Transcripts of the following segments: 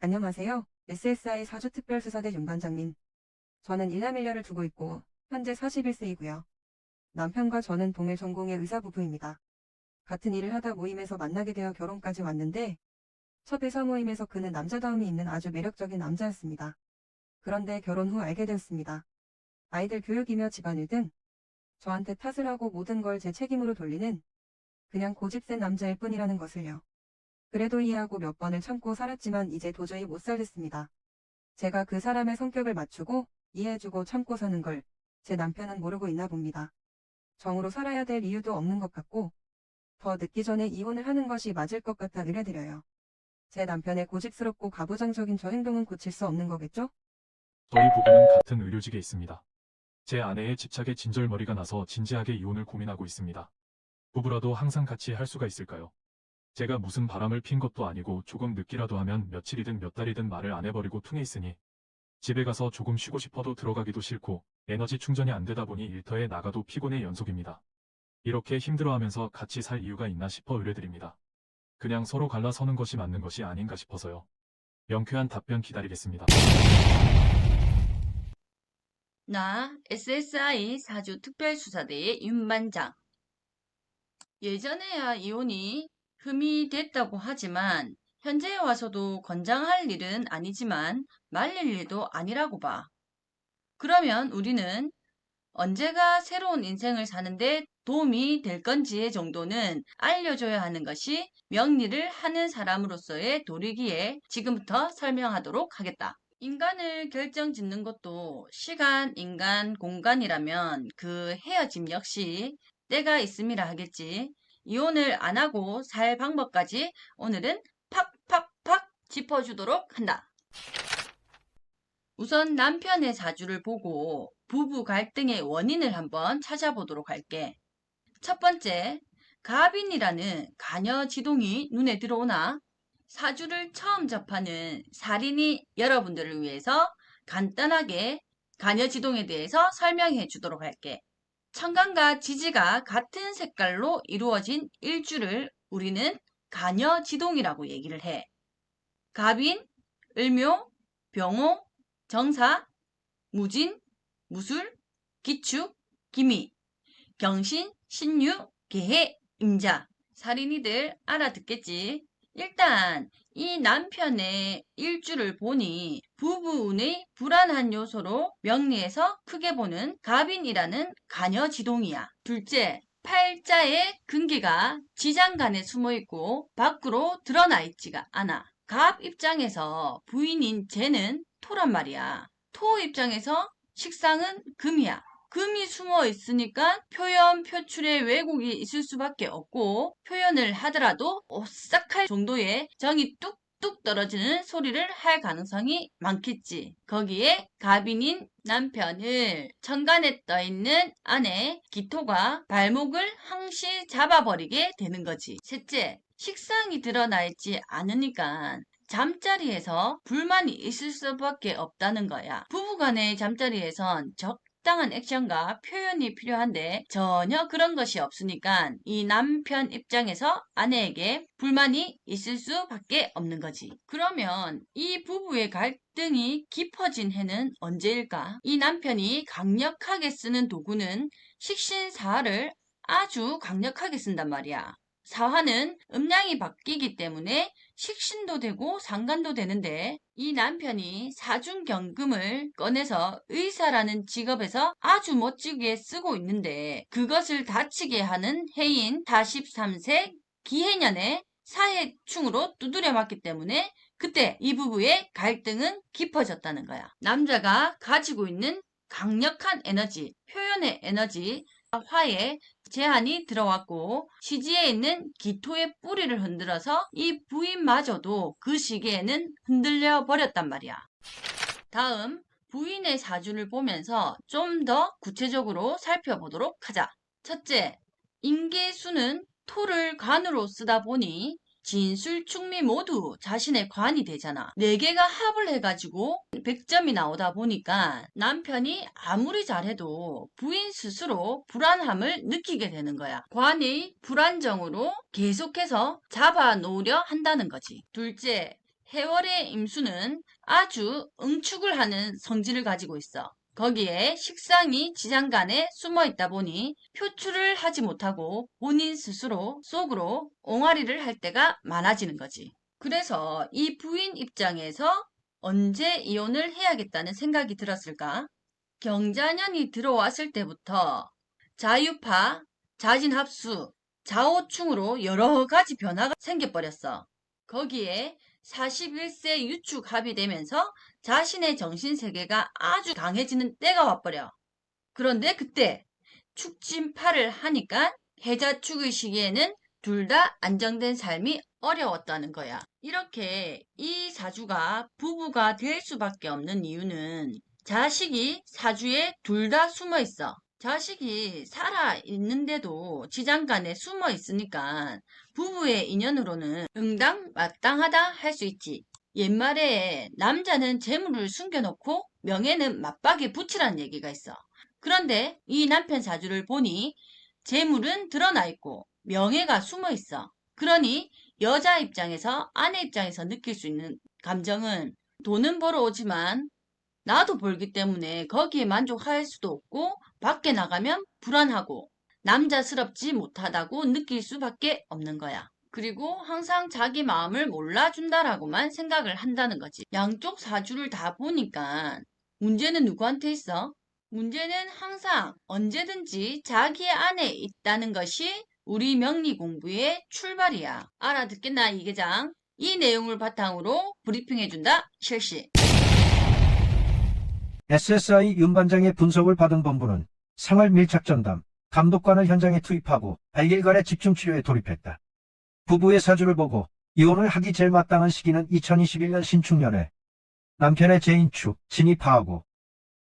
안녕하세요. SSI 사주특별수사대 윤반장님. 저는 일남일녀를 두고 있고 현재 41세이고요. 남편과 저는 동일 전공의 의사 부부입니다. 같은 일을 하다 모임에서 만나게 되어 결혼까지 왔는데 첫 회사 모임에서 그는 남자다움이 있는 아주 매력적인 남자였습니다. 그런데 결혼 후 알게 되었습니다. 아이들 교육이며 집안일 등 저한테 탓을 하고 모든 걸 제 책임으로 돌리는 그냥 고집센 남자일 뿐이라는 것을요. 그래도 이해하고 몇 번을 참고 살았지만 이제 도저히 못 살겠습니다. 제가 그 사람의 성격을 맞추고 이해해주고 참고 사는 걸 제 남편은 모르고 있나 봅니다. 정으로 살아야 될 이유도 없는 것 같고 더 늦기 전에 이혼을 하는 것이 맞을 것 같아 의뢰드려요. 제 남편의 고집스럽고 가부장적인 저 행동은 고칠 수 없는 거겠죠? 저희 부부는 같은 의료직에 있습니다. 제 아내의 집착에 진절머리가 나서 진지하게 이혼을 고민하고 있습니다. 부부라도 항상 같이 할 수가 있을까요? 제가 무슨 바람을 핀 것도 아니고 조금 늦기라도 하면 며칠이든 몇 달이든 말을 안 해버리고 퉁해 있으니 집에 가서 조금 쉬고 싶어도 들어가기도 싫고 에너지 충전이 안 되다 보니 일터에 나가도 피곤의 연속입니다. 이렇게 힘들어하면서 같이 살 이유가 있나 싶어 의뢰드립니다. 그냥 서로 갈라서는 것이 맞는 것이 아닌가 싶어서요. 명쾌한 답변 기다리겠습니다. 나 SSI 사주 특별수사대의 윤반장. 예전에야 이혼이 흠이 됐다고 하지만 현재에 와서도 권장할 일은 아니지만 말릴 일도 아니라고 봐. 그러면 우리는 언제가 새로운 인생을 사는데 도움이 될 건지의 정도는 알려줘야 하는 것이 명리를 하는 사람으로서의 도리기에 지금부터 설명하도록 하겠다. 인간을 결정짓는 것도 시간, 인간, 공간이라면 그 헤어짐 역시 때가 있음이라 하겠지. 이혼을 안 하고 살 방법까지 오늘은 팍팍팍 짚어주도록 한다. 우선 남편의 사주를 보고 부부 갈등의 원인을 한번 찾아보도록 할게. 첫 번째, 갑인이라는 가녀지동이 눈에 들어오나? 사주를 처음 접하는 살인이 여러분들을 위해서 간단하게 가녀지동에 대해서 설명해 주도록 할게. 천간과 지지가 같은 색깔로 이루어진 일주를 우리는 가녀지동이라고 얘기를 해. 갑인, 을묘, 병호, 정사, 무진, 무술, 기축, 기미, 경신, 신유, 계해, 임자. 살인이들 알아듣겠지? 일단 이 남편의 일주를 보니 부부운의 불안한 요소로 명리에서 크게 보는 갑인이라는 가녀지동이야. 둘째, 팔자의 근기가 지장간에 숨어 있고 밖으로 드러나 있지가 않아. 갑 입장에서 부인인 쟤는 토란 말이야. 토 입장에서 식상은 금이야. 금이 숨어 있으니까 표현, 표출에 왜곡이 있을 수밖에 없고 표현을 하더라도 오싹할 정도의 정이 뚝뚝 떨어지는 소리를 할 가능성이 많겠지. 거기에 갑인인 남편을 천간에 떠있는 아내 기토가 발목을 항시 잡아버리게 되는 거지. 셋째, 식상이 드러나 있지 않으니까 잠자리에서 불만이 있을 수밖에 없다는 거야. 부부간의 잠자리에선 적당한 액션과 표현이 필요한데 전혀 그런 것이 없으니까 이 남편 입장에서 아내에게 불만이 있을 수밖에 없는 거지. 그러면 이 부부의 갈등이 깊어진 해는 언제일까? 이 남편이 강력하게 쓰는 도구는 식신사화를 아주 강력하게 쓴단 말이야. 사화는 음양이 바뀌기 때문에 식신도 되고 상간도 되는데 이 남편이 사중경금을 꺼내서 의사라는 직업에서 아주 멋지게 쓰고 있는데 그것을 다치게 하는 해인 43세 기해년에 사해충으로 두드려 맞기 때문에 그때 이 부부의 갈등은 깊어졌다는 거야. 남자가 가지고 있는 강력한 에너지, 표현의 에너지, 화에 제한이 들어왔고 시지에 있는 기토의 뿌리를 흔들어서 이 부인마저도 그 시기에는 흔들려 버렸단 말이야. 다음 부인의 사주를 보면서 좀 더 구체적으로 살펴보도록 하자. 첫째, 인계수는 토를 관으로 쓰다 보니 진술, 충미 모두 자신의 관이 되잖아. 네 개가 합을 해가지고 100점이 나오다 보니까 남편이 아무리 잘해도 부인 스스로 불안함을 느끼게 되는 거야. 관의 불안정으로 계속해서 잡아놓으려 한다는 거지. 둘째, 해월의 임수는 아주 응축을 하는 성질을 가지고 있어. 거기에 식상이 지장간에 숨어 있다 보니 표출을 하지 못하고 본인 스스로 속으로 옹알이를 할 때가 많아지는 거지. 그래서 이 부인 입장에서 언제 이혼을 해야겠다는 생각이 들었을까? 경자년이 들어왔을 때부터 자유파, 자진합수, 좌우충으로 여러 가지 변화가 생겨버렸어. 거기에 41세 유축 합의되면서 자신의 정신세계가 아주 강해지는 때가 와버려. 그런데 그때 축진파를 하니까 해자축의 시기에는 둘 다 안정된 삶이 어려웠다는 거야. 이렇게 이 사주가 부부가 될 수밖에 없는 이유는 자식이 사주에 둘 다 숨어 있어. 자식이 살아 있는데도 지장간에 숨어 있으니까 부부의 인연으로는 응당마땅하다 할 수 있지. 옛말에 남자는 재물을 숨겨놓고 명예는 맞박에 붙이라는 얘기가 있어. 그런데 이 남편 사주를 보니 재물은 드러나 있고 명예가 숨어 있어. 그러니 여자 입장에서 아내 입장에서 느낄 수 있는 감정은 돈은 벌어 오지만 나도 벌기 때문에 거기에 만족할 수도 없고 밖에 나가면 불안하고 남자스럽지 못하다고 느낄 수밖에 없는 거야. 그리고 항상 자기 마음을 몰라준다라고만 생각을 한다는 거지. 양쪽 사주를 다 보니까 문제는 누구한테 있어? 문제는 항상 언제든지 자기의 안에 있다는 것이 우리 명리 공부의 출발이야. 알아듣겠나 이 계장? 이 내용을 바탕으로 브리핑해준다 실시. SSI 윤반장의 분석을 받은 본부는 생활 밀착 전담, 감독관을 현장에 투입하고 100일간의 집중치료에 돌입했다. 부부의 사주를 보고 이혼을 하기 제일 마땅한 시기는 2021년 신축년에 남편의 재인축, 진입하하고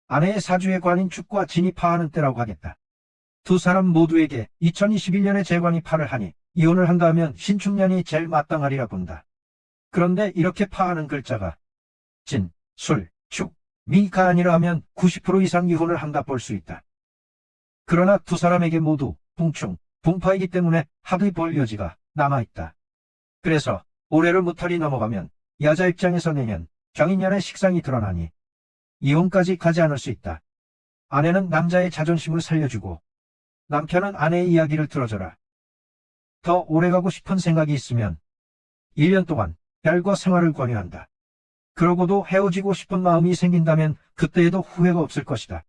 아내의 사주의 관인축과 진입하하는 때라고 하겠다. 두 사람 모두에게 2021년에 재관입하를 하니 이혼을 한다면 신축년이 제일 마땅하리라 본다. 그런데 이렇게 파하는 글자가 진, 술, 축, 미가 아니라 면 90% 이상 이혼을 한다 볼 수 있다. 그러나 두 사람에게 모두 붕충, 붕파이기 때문에 합의 볼 여지가 남아있다. 그래서 올해를 무탈이 넘어가면 여자 입장에서 내년 경인년의 식상이 드러나니 이혼까지 가지 않을 수 있다. 아내는 남자의 자존심을 살려주고 남편은 아내의 이야기를 들어줘라. 더 오래가고 싶은 생각이 있으면 1년 동안 별거 생활을 권유한다. 그러고도 헤어지고 싶은 마음이 생긴다면 그때에도 후회가 없을 것이다.